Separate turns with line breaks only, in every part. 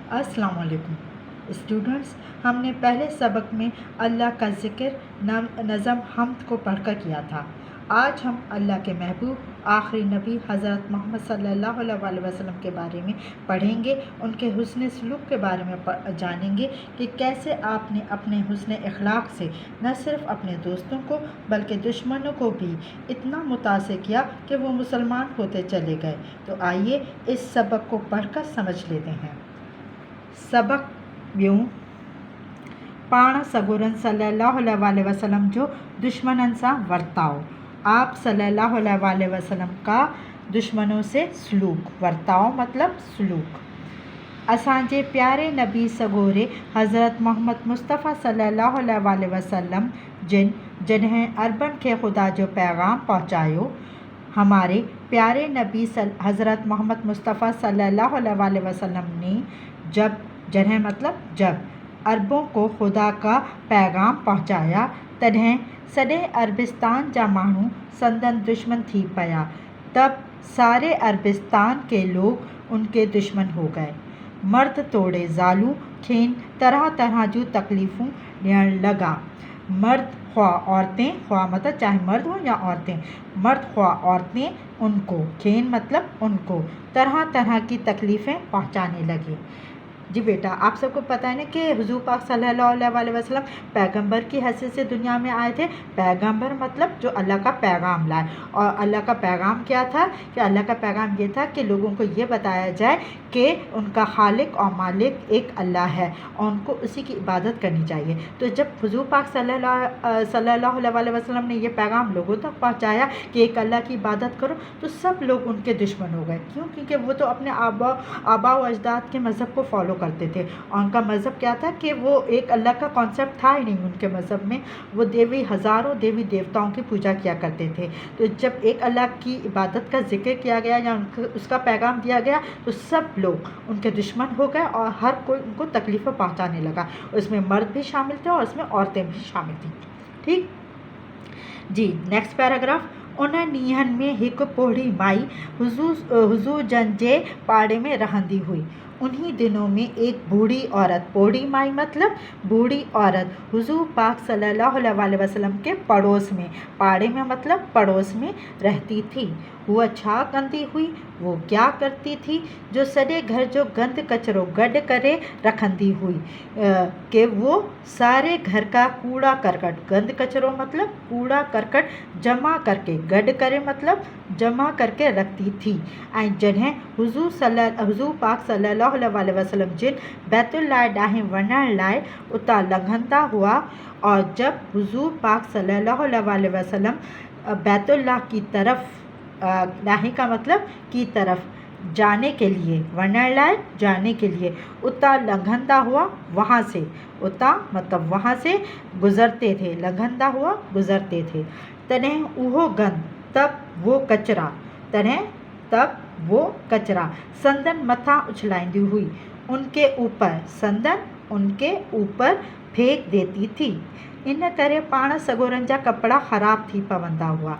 अस्सलाम वालेकुम स्टूडेंट्स। हमने पहले सबक में अल्लाह का ज़िक्र नज़म हम्द को पढ़कर किया था। आज हम अल्लाह के महबूब आखिरी नबी हज़रत मोहम्मद सल्लल्लाहु अलैहि वसल्लम के बारे में पढ़ेंगे। उनके हुस्न सलूक के बारे में जानेंगे कि कैसे आपने अपने हुस्न अखलाक से न सिर्फ़ अपने दोस्तों को बल्कि दुश्मनों को भी इतना मुतासिर किया कि वो मुसलमान होते चले गए। तो आइए इस सबक को पढ़कर समझ लेते हैं। सबक ॿियों, पाण सगोरन सल्लल्लाहु अलैहि वसल्लम जो दुश्मननि सां वर्ताव। आप सल्लल्लाहु अलैहि वसल्लम का दुश्मनों से सलूक, वर्ताव मतलब सलूक। असांजे प्यारे नबी सगोरे हज़रत मोहम्मद मुस्तफ़ा सल्लल्लाहु अलैहि वसल्लम जॾहिं अरबन खे ख़ुदा जो पैगाम पहुचायो। हमारे प्यारे नबी हज़रत मोहम्मद मुस्तफ़ा सल्लल्लाहु अलैहि वसल्लम ने जॾहिं मतलब जब अरबों को खुदा का पैगाम पहुँचाया, तॾहिं सॼे अरबिस्तान जा माण्हू संदन दुश्मन थी पिया। तब सारे अरबिस्तान के लोग उनके दुश्मन हो गए। मर्द तोड़े ज़ालू खेन तरह तरह जूं तकलीफ़ूं ॾियण लॻा। मर्द ख़्वाह औरतें, ख़्वाह मतलब चाहे मर्द हो या औरतें, मर्द ख़्वाह औरतें उनको, खेन मतलब उनको तरह तरह की तकलीफ़ें पहुँचाने लगे। जी बेटा, आप सबको पता है ना कि हुज़ूर पाक सल्लल्लाहु अलैहि वसल्लम पैगंबर की हैसियत से दुनिया में आए थे। पैगंबर मतलब जो अल्लाह का पैगाम लाए। और अल्लाह का पैगाम क्या था कि अल्लाह का पैगाम ये था कि लोगों को ये बताया जाए कि उनका खालिक और मालिक एक अल्लाह है और उनको उसी की इबादत करनी चाहिए। तो जब हुज़ूर पाक सल्लल्लाहु अलैहि वसल्लम ने ये पैगाम लोगों तक पहुँचाया कि एक अल्लाह की इबादत करो, तो सब लोग उनके दुश्मन हो गए। क्यों? क्योंकि वो तो अपने आबा व अजदाद के मज़हब को फॉलो करते थे और उनका मज़हब क्या था कि वो एक अल्लाह का कॉन्सेप्ट था ही नहीं उनके मज़हब में। वो हज़ारों देवी देवताओं की पूजा किया करते थे। तो जब एक अल्लाह की इबादत का जिक्र किया गया या उसका पैगाम दिया गया, तो सब लोग उनके दुश्मन हो गए और हर कोई उनको तकलीफ़ें पहुँचाने लगा। उसमें मर्द भी शामिल थे और उसमें औरतें भी शामिल थीं। ठीक जी। Next paragraph. उन ॾींहंनि में हिकु पोढ़ी माई हुज़ूर जन जे पाड़े में रहंदी हुई। उन्हीं दिनों में एक बूढ़ी औरत, बूढ़ी माई मतलब बूढ़ी औरत, हुज़ूर पाक सल्लल्लाहु अलैहि वसल्लम के पड़ोस में, पाड़े में मतलब पड़ोस में रहती थी। वह छा कंदी हुई, वो क्या करती थी, जो सॼे घर जो गंद कचरो गॾु करे रखंदी हुई कि वो सारे घर का कूड़ा करकट, गंद कचरो मतलब कूड़ा करकट जमा करके, गॾु करे मतलब जमा करके रखती थी। ऐं जॾहिं हुज़ूर पाक सल्लल्लाहु अलैहि वसल्लम जिन बैतुल्लाह ॾांहुं वञण लाइ उतां लंघंदा हुआ, और जब हुज़ूर पाक सल्लल्लाहु अलैहि वसल्लम बैतुल्लाह की तरफ, ॾांहुं का मतलब की तरफ जाने के लिए, वञण लाइ जाने के लिए उतां लंघंदा हुआ, वहाँ से, उतां मतलब वहाँ से गुज़रते थे, लंघंदा हुआ गुज़रते थे। तॾहिं उहो गंद, तब वो कचरा, तब वो कचरा संदन मथा उछलाईंदी हुई, उनके ऊपर, संदन उनके ऊपर फेंक देती थी। इन करे पाण सगोरन जा कपिड़ा ख़राब थी पवंदा हुआ।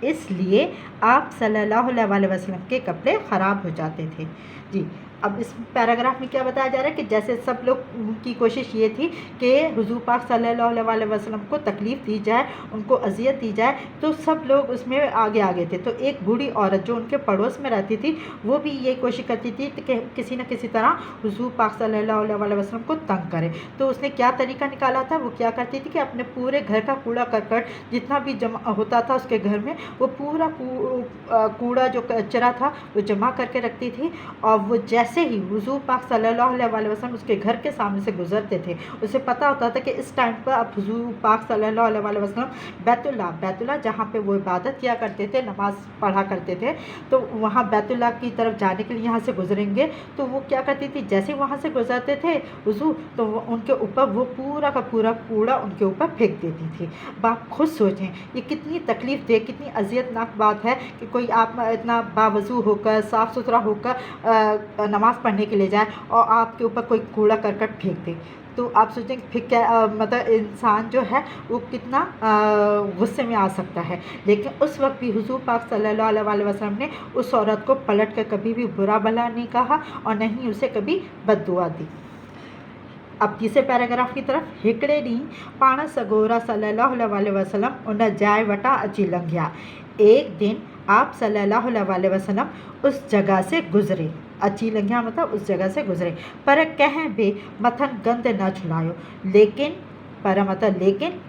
इसलिए आप सल्लल्लाहु अलैहि वसल्लम के कपड़े ख़राब हो जाते थे। जी। अब इस पैराग्राफ में क्या बताया जा रहा है कि जैसे सब लोग की कोशिश ये थी कि हुज़ूर पाक सल्लल्लाहु अलैहि वसल्लम को तकलीफ़ दी जाए, उनको अज़ियत दी जाए, तो सब लोग उसमें आगे थे। तो एक बूढ़ी औरत जो उनके पड़ोस में रहती थी, वो भी ये कोशिश करती थी कि किसी न किसी तरह हुज़ूर पाक सल्लल्लाहु अलैहि वसल्लम को तंग करे। तो उसने क्या तरीका निकाला था, वो क्या करती थी कि अपने पूरे घर का कूड़ा करकट जितना भी जमा होता था उसके घर में, वो पूरा कूड़ा जो कचरा था वो जमा करके रखती थी। और वो जैसे ही हुज़ूर पाक सल्लल्लाहु अलैहि वसल्लम उसके घर के सामने से गुजरते थे, उसे पता होता था कि इस टाइम पर अब हुज़ूर पाक सल्लल्लाहु अलैहि वसल्लम बैतुल्लाह जहाँ पे वो इबादत किया करते थे, नमाज़ पढ़ा करते थे, तो वहाँ बैतुल्लाह की तरफ जाने के लिए यहाँ से गुजरेंगे। तो वो क्या करती थी, जैसे ही वहाँ से गुजरते थे हुज़ूर, तो उनके ऊपर वो पूरा का पूरा कूड़ा उनके ऊपर फेंक देती थी। आप खुद सोचें ये कितनी तकलीफ़ दे, कितनी अज़ियतनाक बात है कि कोई आप इतना बावज़ू होकर, साफ़ सुथरा होकर नमाज़ पढ़ने के लिए जाए और आपके ऊपर कोई कूड़ा करकट फेंक दे। تو آپ سوچیں کہ پھر کیا مطلب انسان جو ہے وہ کتنا غصے میں آ سکتا ہے، لیکن اس وقت بھی حضور پاک صلی اللہ علیہ وسلم نے اس عورت کو پلٹ کر کبھی بھی برا بھلا نہیں کہا اور نہ ہی اسے کبھی بد دعا دی۔ اب تیسرے پیراگراف کی طرف، ہکڑے ڈی پانا سگورا صلی اللہ علیہ وسلم ان جائے وٹا اچی لنگھیا۔ ایک دن آپ صلی اللہ علیہ وسلم اس جگہ سے گزرے، اچی لنگھیا مطلب اس جگہ سے گزرے، پر کہیں بے متھن گند نہ چھلایو، لیکن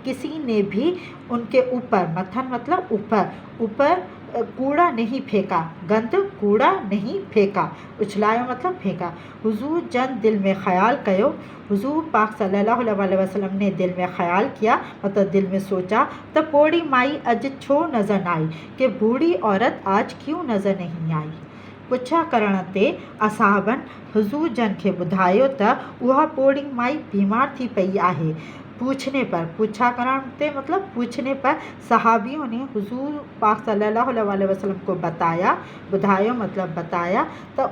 کسی نے بھی ان کے اوپر، متھن مطلب اوپر کوڑا نہیں پھینکا، گند کوڑا نہیں پھینکا، اچھلایا مطلب پھینکا۔ حضور جن دل میں خیال کیو، حضور پاک صلی اللہ علیہ وسلم نے دل میں خیال کیا مطلب دل میں سوچا، تو پوڑی مائی اج چھو نظر نہ آئی، کہ بوڑھی عورت آج کیوں نظر نہیں آئی۔ پچھا کرن تے اصحابن حضور جن کے بدھایو تا اها پوڑی مائی بیمار تھی پئی آہے۔ پوچھنے پر، پوچھا کرن تے مطلب پوچھنے پر صحابیوں نے حضور پاک صلی اللہ علیہ وسلم کو بتایا، بدھایو مطلب بتایا، تو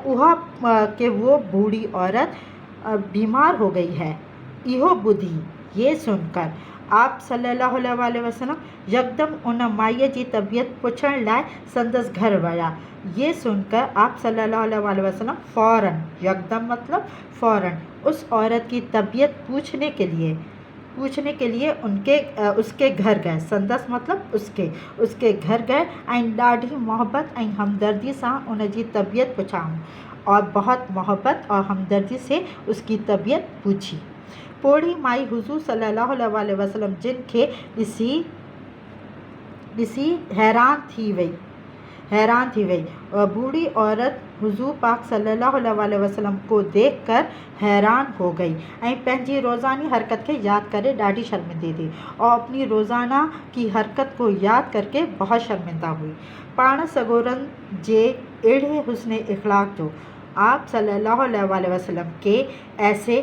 کہ وہ بوڑھی عورت بیمار ہو گئی ہے۔ ایہو بدھی، یہ سن کر آپ صلی اللہ علیہ وسلم یکدم ان مائی جی طبیعت پوچھن لائے سندس گھر ویا۔ یہ سن کر آپ صلی اللہ علیہ وسلم فوراً، یکدم مطلب فوراً، اس عورت کی طبیعت پوچھنے کے لیے اس کے گھر گئے، سندس مطلب اس کے گھر گئے، ऐं ॾाढी محبت ऐं ہمدردی सां ان جی طبیعت پوچھائوں، اور بہت محبت اور ہمدردی سے اس کی طبیعت پوچھی۔ پوڑھی مائی حضور صلی اللہ علیہ وسلم جن کے ॾिसी حیران تھی وئی، اور بوڑھی عورت حضور پاک صلی اللہ علیہ وسلم کو دیکھ کر حیران ہو گئی، ऐं पंहिंजी روزانی حرکت کے یاد کرے ॾاढी شرمندی تھی، اور اپنی روزانہ کی حرکت کو یاد کر کے بہت شرمندہ ہوئی۔ پاण سگورن جے اڑے حسن اخلاق جو، آپ صلی اللہ علیہ وسلم کے ایسے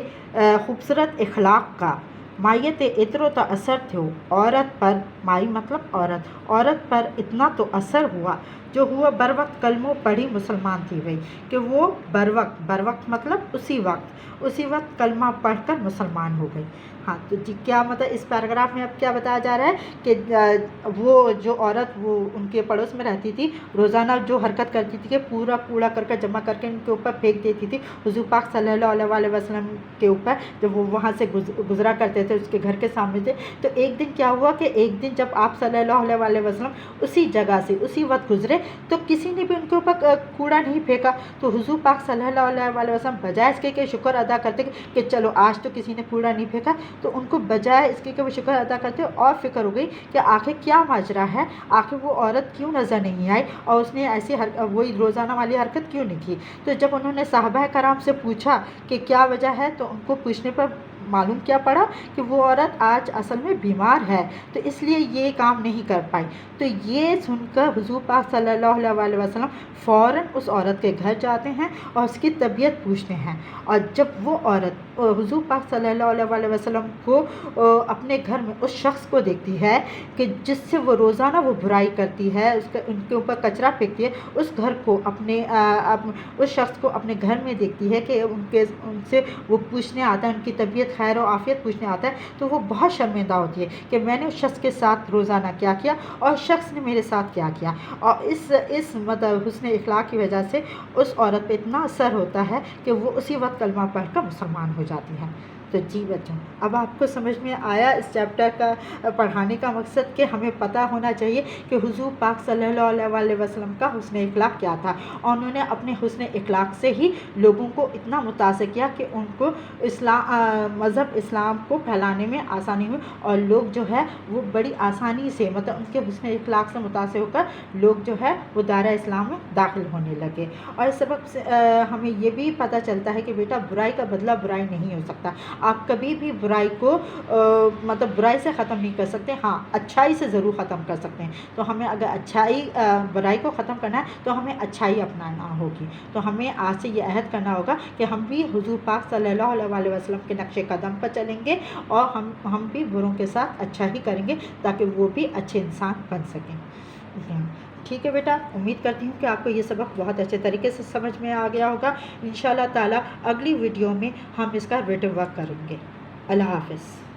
خوبصورت اخلاق کا مائی تے اترو تو اثر تھو، عورت پر، مائی مطلب عورت پر اتنا تو اثر ہوا جو ہوا بر وقت کلموں پڑھی مسلمان تھی وئی، کہ وہ بر وقت مطلب اسی وقت کلمہ پڑھ کر مسلمان ہو گئی۔ ہاں تو جی کیا مطلب اس پیراگراف میں اب کیا بتایا جا رہا ہے کہ وہ جو عورت وہ ان کے پڑوس میں رہتی تھی، روزانہ جو حرکت کرتی تھی کہ پورا کوڑا کر جمع کر کے ان کے اوپر پھینک دیتی تھی حضور پاک صلی اللہ علیہ وسلم کے اوپر، جب وہ وہاں سے گزرا کرتے تھے اس کے گھر کے سامنے سے، تو ایک دن کیا ہوا کہ ایک دن جب آپ صلی اللہ علیہ وسلم اسی جگہ سے اسی وقت گزرے تو کسی نے بھی ان کے اوپر کوڑا نہیں پھینکا، تو حضور پاک صلی اللہ علیہ وسلم بجائے اس کے کہ شکر ادا کرتے کہ چلو آج تو کسی نے کوڑا نہیں پھینکا، تو ان کو بجائے اس کے کہ وہ شکر ادا کرتے اور فکر ہو گئی کہ آخر کیا ماجرا ہے، آخر وہ عورت کیوں نظر نہیں آئی اور اس نے ایسی وہی روزانہ والی حرکت کیوں نہیں کی۔ تو جب انہوں نے صحابہ کرام سے پوچھا کہ کیا وجہ ہے، تو ان کو پوچھنے پر معلوم کیا پڑا کہ وہ عورت آج اصل میں بیمار ہے، تو اس لیے یہ کام نہیں کر پائی۔ تو یہ سن کر حضور پاک صلی اللہ علیہ وسلم فوراً اس عورت کے گھر جاتے ہیں اور اس کی طبیعت پوچھتے ہیں، اور جب وہ عورت حضور پاک صلی اللہ علیہ وسلم کو اپنے گھر میں اس شخص کو دیکھتی ہے کہ جس سے وہ روزانہ وہ برائی کرتی ہے، ان کے اوپر کچرا پھینکتی ہے، اس گھر کو اس شخص کو اپنے گھر میں دیکھتی ہے کہ ان سے وہ پوچھنے آتا ہے، ان کی طبیعت خیر و عافیت پوچھنے آتا ہے، تو وہ بہت شرمندہ ہوتی ہے کہ میں نے اس شخص کے ساتھ روزانہ کیا کیا اور شخص نے میرے ساتھ کیا کیا، اور اس مطلب حسن اخلاق کی وجہ سے اس عورت پہ اتنا اثر ہوتا ہے کہ وہ اسی وقت کلمہ پڑھ کر مسلمان ہو جاتی ہے۔ تو جی بچوں، اب آپ کو سمجھ میں آیا اس چیپٹر کا پڑھانے کا مقصد کہ ہمیں پتہ ہونا چاہیے کہ حضور پاک صلی اللہ علیہ وسلم کا حسن اخلاق کیا تھا، اور انہوں نے اپنے حسن اخلاق سے ہی لوگوں کو اتنا متاثر کیا کہ ان کو مذہب اسلام کو پھیلانے میں آسانی ہوئی، اور لوگ جو ہے وہ بڑی آسانی سے مطلب ان کے حسن اخلاق سے متاثر ہو کر لوگ جو ہے وہ دائرہ اسلام میں داخل ہونے لگے۔ اور اس سبب سے ہمیں یہ بھی پتہ چلتا ہے کہ بیٹا برائی کا بدلہ برائی نہیں ہو سکتا، آپ کبھی بھی برائی کو مطلب برائی سے ختم نہیں کر سکتے، ہاں اچھائی سے ضرور ختم کر سکتے ہیں۔ تو ہمیں اگر برائی کو ختم کرنا ہے تو ہمیں اچھائی اپنانا ہوگی، تو ہمیں آج سے یہ عہد کرنا ہوگا کہ ہم بھی حضور پاک صلی اللہ علیہ وسلم کے نقش قدم پر چلیں گے، اور ہم بھی بروں کے ساتھ اچھا ہی کریں گے تاکہ وہ بھی اچھے انسان بن سکیں۔ ٹھیک ہے بیٹا، امید کرتی ہوں کہ آپ کو یہ سبق بہت اچھے طریقے سے سمجھ میں آ گیا ہوگا۔ انشاءاللہ تعالیٰ اگلی ویڈیو میں ہم اس کا ریٹن ورک کریں گے۔ اللہ حافظ.